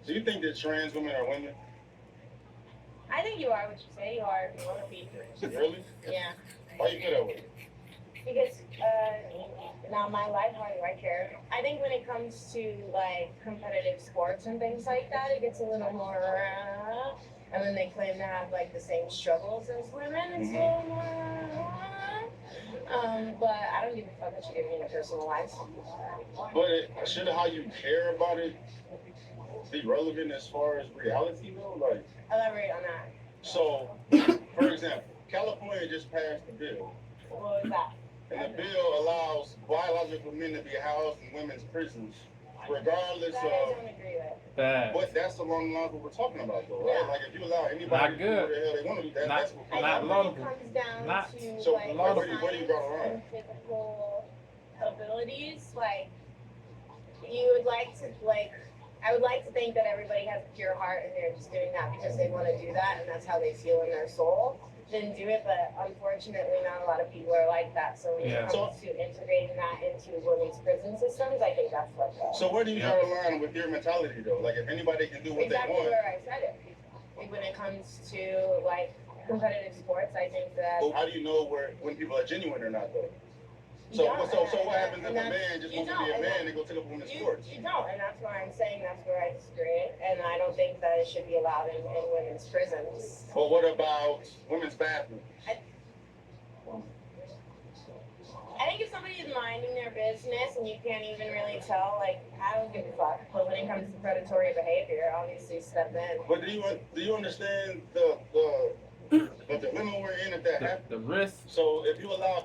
Do you think that trans women are women? I think you are what you say you are if you want to be. Really? Yeah. Why you feel that way? Because not my life, why do I care? I think when it comes to like competitive sports and things like that, it gets a little more. And when they claim to have like the same struggles as women, it's a little more. But I don't give a fuck what you give me in your personal lives. But should how you care about it be relevant as far as reality though? Like, elaborate on that. so, for example, California just passed a bill, What was that? and the bill allows biological men to be housed in women's prisons, regardless That of. I don't agree with. But that's along the lines of what we're talking about, though, right? Yeah. Like, if you allow anybody to do what the hell they want to do, that's what people I do. think when it comes down to So, like where do you draw the line? and physical abilities, like you would like to like I would like to think that everybody has a pure heart and they're just doing that because they want to do that and that's how they feel in their soul. Then do it, but unfortunately, not a lot of people are like that. So when it comes to integrating that into women's prison systems, I think that's fucked up. So where do you draw the line with your mentality, though? Like, if anybody can do what exactly they want. where I said it. When it comes to like competitive sports, I think that. But how do you know when people are genuine or not, though? So what happens if a man just wants to be a man and go take up women's sports? You don't, and that's why I'm saying that's where I disagree, and I don't think that it should be allowed in women's prisons. But what about women's bathrooms? I think if somebody is minding their business and you can't even really tell, like, I don't give a fuck. But when it comes to predatory behavior, obviously step in. But do you understand the dilemma we're in if that happens? The risk. So if you allow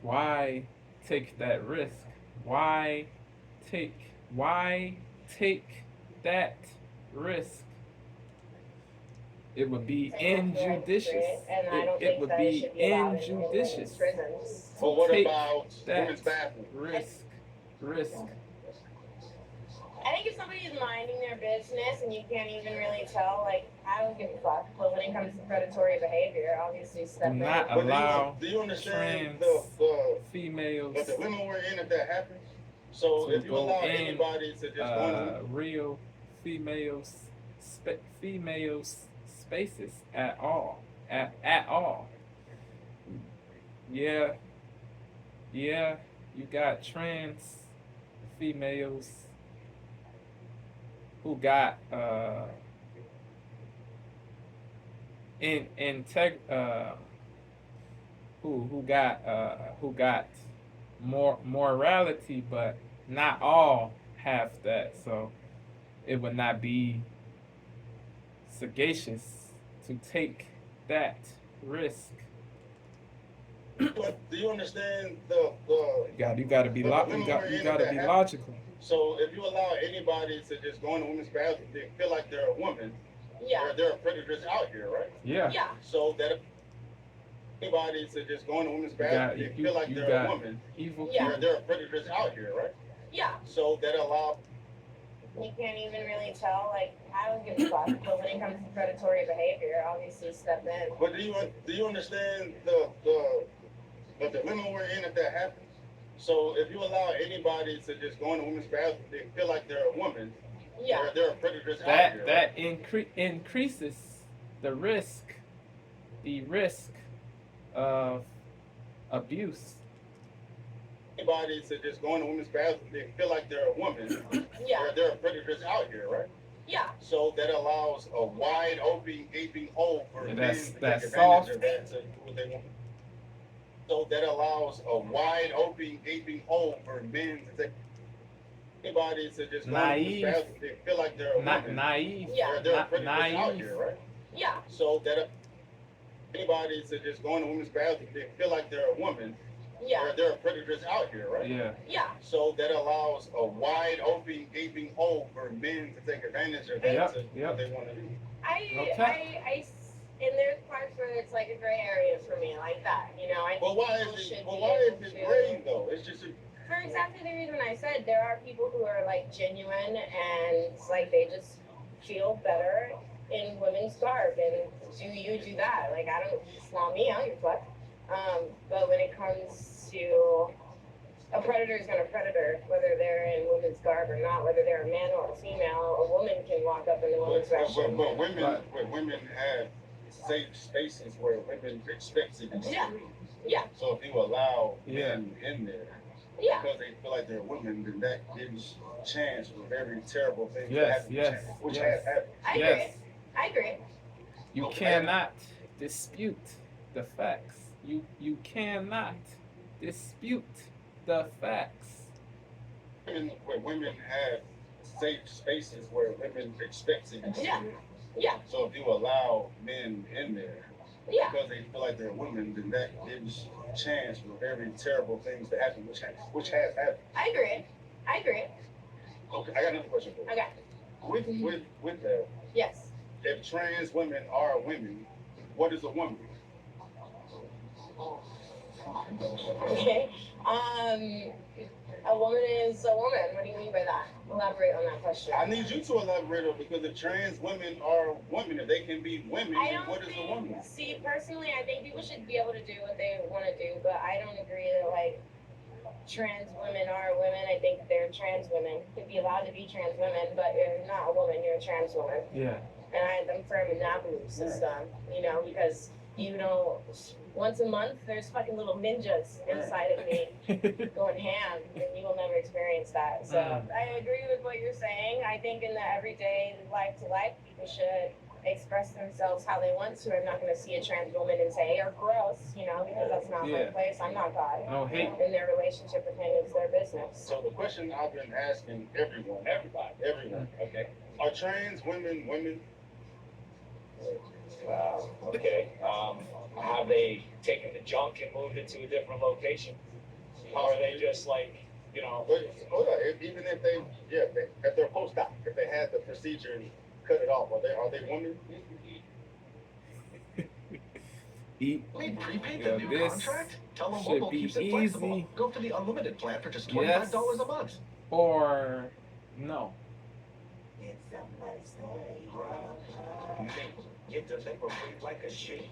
why take that risk? Why take that risk? It would be injudicious. It would be injudicious. But what about women's bathrooms? Risk. I think if somebody is minding their business and you can't even really tell, like, I don't give a fuck. But when it comes to predatory behavior, obviously step in. Do not allow do you understand the females the dilemma we're in if that happens? So if you allow anybody to just go real females spaces at all. At all. Yeah, you got trans females who got who got more morality, but not all have that. So it would not be sagacious to take that risk. Do you understand you gotta be logical. So if you allow anybody to just go in the women's bathroom, they feel like they're a woman. Yeah. There are predators out here, right? Yeah. Yeah. So that anybody to just go in the women's bathroom, they feel like they're a woman. Evil. Yeah. There are predators out here, right? Yeah. So that allow. You can't even really tell, like, I don't give a fuck. But when it comes to predatory behavior, obviously step in. But do you understand the dilemma we're in if that happens? So if you allow anybody to just go in the women's bathroom, they feel like they're a woman. Yeah. There are predators out here. That increases the risk of abuse. Anybody to just go in the women's bathroom, they feel like they're a woman. Yeah. There are predators out here, right? Yeah. So that allows a wide open gaping hole for men to take advantage soft. of that to do what they want. So that allows a wide open gaping hole for men to take anybody to just go in the women's bathroom, they feel like they're a woman. Naive. Yeah. There are predators out here, right? Yeah. So that anybody to just go in the women's bathroom, they feel like they're a woman. Yeah. There are predators out here, right? Yeah. Yeah. So that allows a wide open gaping hole for men to take advantage of that to do what they want to do. And there's parts where it's like a gray area for me, like that, you know. But why is it gray though? It's just for exactly the reason I said. There are people who are like genuine and like they just feel better in women's garb, and do you do that? Like it's not me, I don't give a fuck. But when it comes to a predator is gonna predator, whether they're in women's garb or not, whether they're a man or a female. A woman can walk up in the woman's restroom. But women have safe spaces where women expect to be. Yeah. Yeah. So if you allow men in there, yeah, because they feel like they're women, then that gives chance for very terrible things to Yes, happen. yes, Which yes. has happened. I agree. Yes. I agree. You cannot dispute the facts. You cannot dispute the facts. Women have safe spaces where women expect to be. Yeah. Yeah. So if you allow men in there, Yeah. because they feel like they're women, then that gives chance for very terrible things to happen, which has happened. I agree. I agree. Okay, I got another question for you. Okay. With that, Yes. if trans women are women, what is a woman? Okay. A woman is a woman. What do you mean by that? Elaborate on that question. I need you to elaborate on, because if trans women are women, if they can be women, I then don't what is a woman? see, personally, I think people should be able to do what they want to do, but I don't agree that, like, trans women are women. I think they're trans women. You'd be allowed to be trans women, but you're not a woman, you're a trans woman. Yeah. And I'm firm in that belief system, you know, because you know, once a month, there's fucking little ninjas inside of me going ham, and you will never experience that. So I agree with what you're saying. I think in the everyday life to life, people should express themselves how they want to. I'm not going to see a trans woman and say, you're gross, you know, because that's not my place. I'm not God. No hate. And their relationship with him is their business. So the question I've been asking everyone, Okay. are trans women women? Okay. Have they taken the junk and moved it to a different location? Or are they just like, you know? Even if if they're post-op, if they had the procedure and cut it off, are they women? Eat. Need prepaid Yeah, the new this contract? Tell should Mobile be keeps it flexible. easy. Go for the unlimited plan for just $25 Yes. a month. Or no. Get the labor free like a sheep.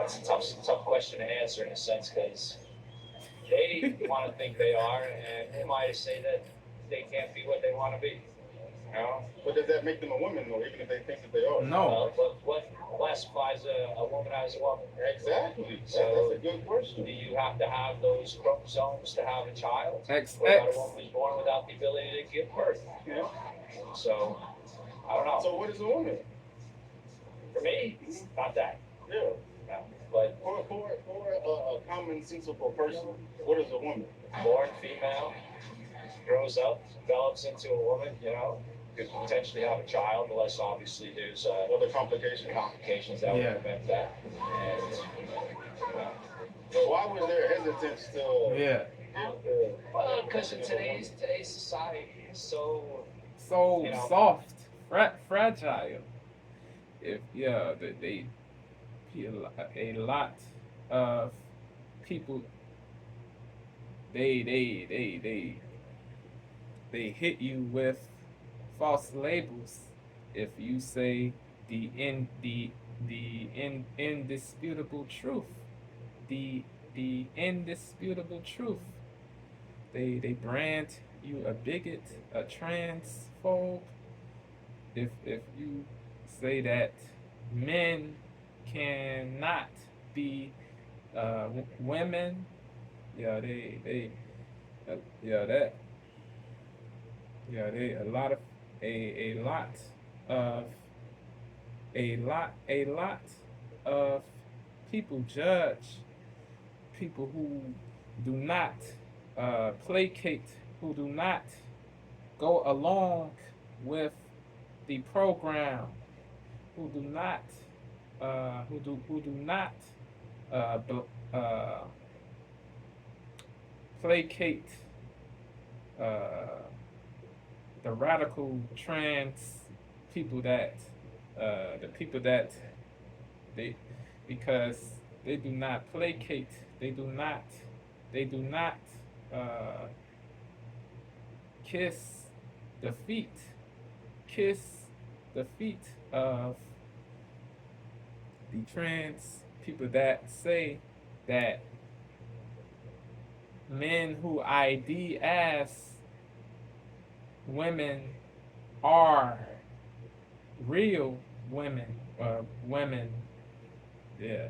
It's a tough question to answer in a sense, because they want to think they are, and who am I to say that they can't be what they want to be? You know? But does that make them a woman, though, even if they think that they are? No. But what classifies a woman as a woman? Exactly. So, that's a good question. Do you have to have those chromosomes to have a child? XX. What about a woman who's born without the ability to give birth? Yeah. So, I don't know. So what is a woman? For me, it's not that. Yeah. No. But For a commonsensical person, what is a woman? born female, grows up, develops into a woman, you know, could potentially have a child, unless obviously there's Other complications. complications that would prevent that. And, So why was there hesitance to Yeah. well, because in today's society, it's so So You know. soft, fragile. If they a lot of people they hit you with false labels if you say the indisputable truth, the indisputable truth. They brand you a bigot, a transphobe. If you say that men cannot be women, they a lot of people judge people who do not placate, who do not go along with the program, who do not placate the radical trans people that the people that they, because they do not placate, they do not kiss the feet of the trans people that say that men who ID as women are real women, women, yeah,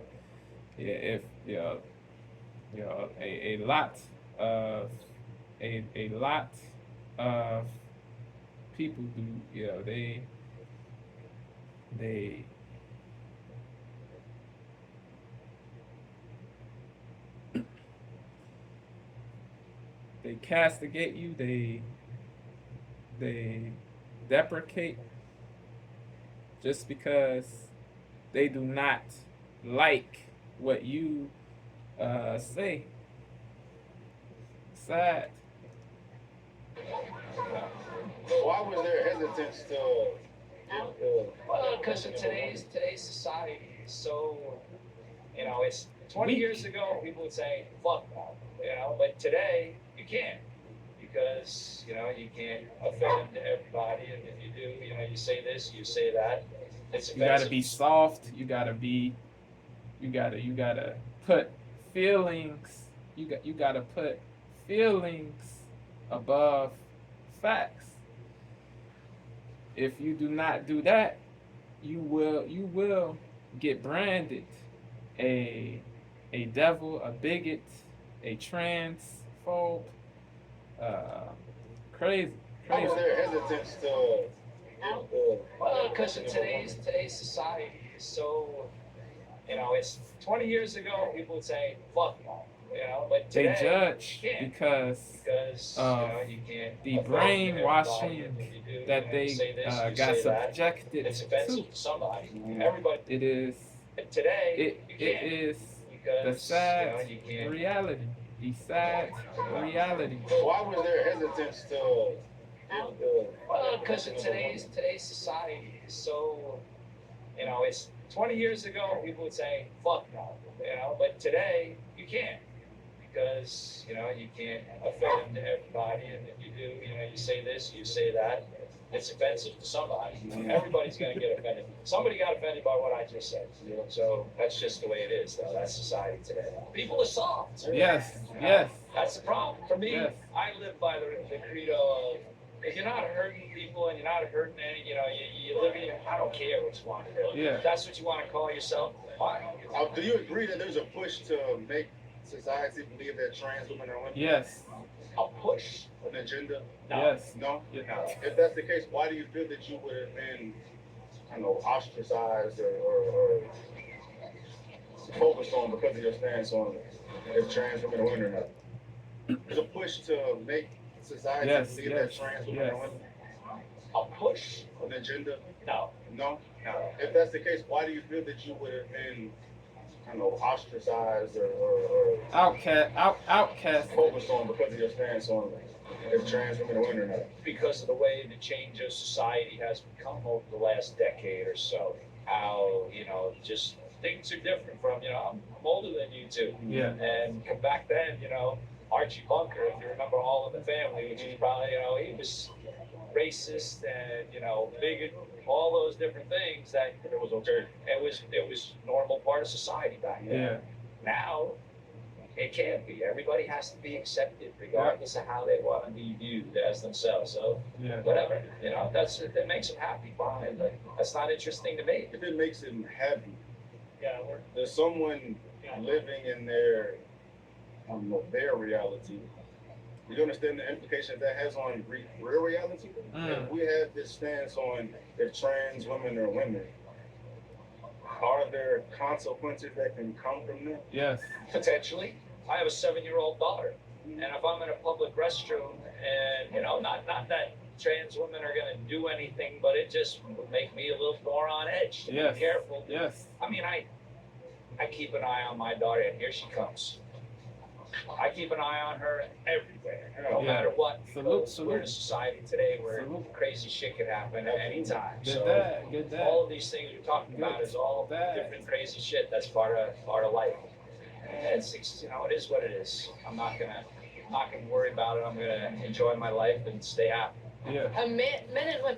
yeah, if a lot of a lot of people do, they they castigate you, they deprecate just because they do not like what you say. Sad. Why was there hesitance to Well, because in today's society is so, it's 20 Weak. years ago people would say fuck no, but today you can't because you can't offend everybody, and if you do, you say this, you say that. It's You gotta offensive. be soft. You gotta put feelings. You gotta put feelings above facts. If you do not do that, you will get branded a devil, a bigot, a transphobe. Crazy. Why was there hesitance to Well, because in today's society is so, it's 20 years ago people would say fuck no, but They today judge you can't because of you can't the offend brainwashing everybody, and if you do, that you they say this, you got say that. subjected It's to. offensive to somebody. Everybody. It is. Today It you can't is because the sad you can't. reality. The sad reality. why was there hesitance to Well, because in today's society is so, it's 20 years ago people would say fuck no, but today you can't because you can't offend everybody, and if you do, you say this, you say that. It's offensive to somebody. Everybody's going to get offended. Somebody got offended by what I just said. So that's just the way it is, though. That's society today. People are soft. Yes. Yes. That's the problem. For me, Yes. I live by the credo of if you're not hurting people and you're not hurting any, you live in, I don't care what you want to do. Yeah. If that's what you want to call yourself, fine. do you agree that there's a push to make society believe that trans women are women? Yes. A push. An agenda? No. Yes. No? Yeah. No. If that's the case, why do you feel that you would have been, I don't know, ostracized or focused on because of your stance on if trans women are women or not? There's a push to make society Yes. believe Yes. that trans women Yes. are women? A push. An agenda? No. No? No. If that's the case, why do you feel that you would have been, I don't know, ostracized or Outcast. focused on because of your stance on if trans women are women or not? Because of the way the change of society has become over the last decade or so. How, just things are different from, I'm older than you two. Yeah. And back then, Archie Bunker, if you remember All in the Family, which is probably, he was racist and, bigot, all those different things that it was normal part of society back then. Yeah. Now, it can't be. Everybody has to be accepted, regardless of how they want to be viewed as themselves. So, Yeah. whatever, that makes them happy, fine. But that's not interesting to me. If it makes them happy, Yeah, there's someone living in their, I don't know, their reality. You understand the implications that has on real reality? If we have this stance on if trans women are women, are there consequences that can come from that? Yes. potentially. I have a 7-year-old daughter, and if I'm in a public restroom, and not that trans women are going to do anything, but it just would make me a little more on edge. To Yes. be careful. Yes. I mean, I keep an eye on my daughter, and here she comes. I keep an eye on her everywhere, no Yeah. matter what. Salute, Because we're in a society today where Salute. crazy shit can happen at any time. Good So dad. Good dad. all of these things you're talking about is all Dad. different crazy shit that's part of life. And it's it is what it is. I'm not gonna worry about it. I'm gonna enjoy my life and stay happy. Yeah. Men and women,